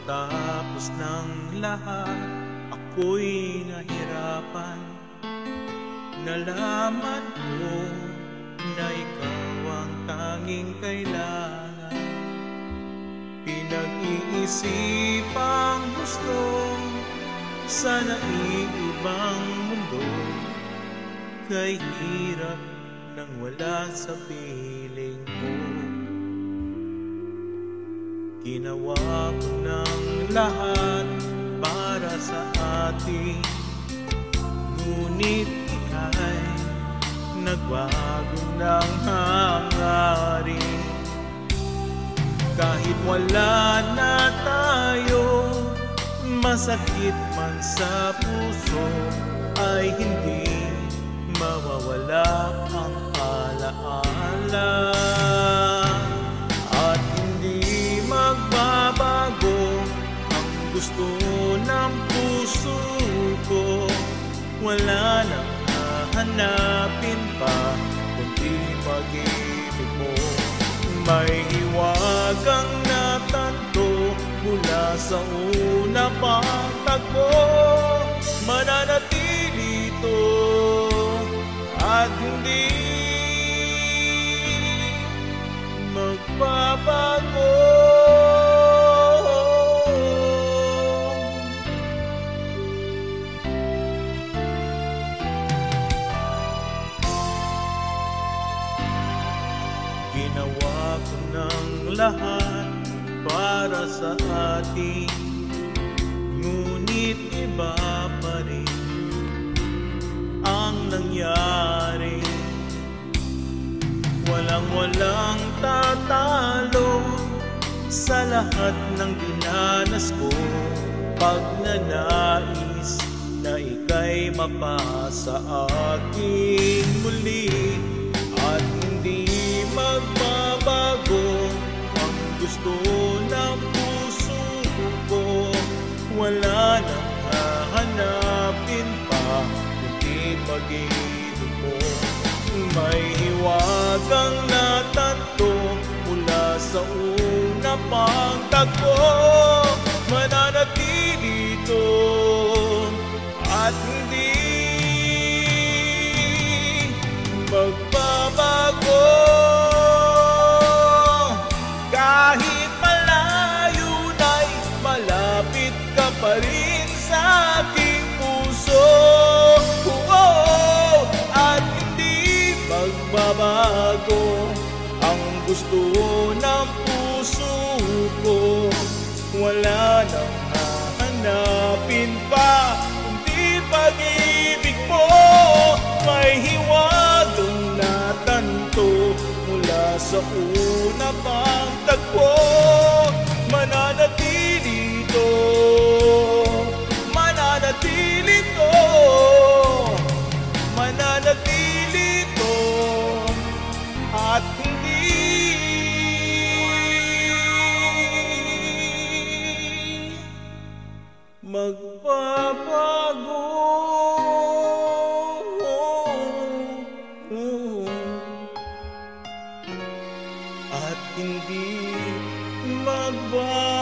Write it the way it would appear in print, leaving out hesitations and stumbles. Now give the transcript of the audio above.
Pagkatapos ng lahat, ako'y nahirapan. Nalaman ko na ikaw ang tanging kailangan. Pinag-iisipang gusto sa naiibang mundo, kay hirap nang wala sa piling mo. Ginawa ko ng lahat para sa atin, ngunit ika'y nagbago ng hangarin. Kahit wala na tayo, masakit man sa puso, ay hindi mawawala ang alaala. At hindi magbabago ang gusto ng puso ko. Wala nang hahanapin pa kundi pag-ibig mo. May hiwagang natanto mula sa una pang tagpo. Mananatili ito at hindi magbabago. Ginawa ko ng lahat para sa atin, ngunit iba pa rin ang nangyari. Walang tatalo sa lahat ng dinanas ko, pag nanais na ika'y mapasa akin muli. At hindi magbabago ang gusto ng puso ko. Wala nang hahanapin pa kundi pag-ibig mo. May hiwagang natanto mula sa una pang tagpo. Mananatili ito at hindi magbabago. Kahit malayo na'y malapit ka pa rin sa aking puso. At hindi magbabago ang gusto ng puso ko. Wala nang hahanapin pa kundi pag-ibig mo. May hiwagang natanto mula sa una pang tagpo. Mananatili ito, mananatili ito, mananatili ito at hindi magbabago. At hindi magbabago.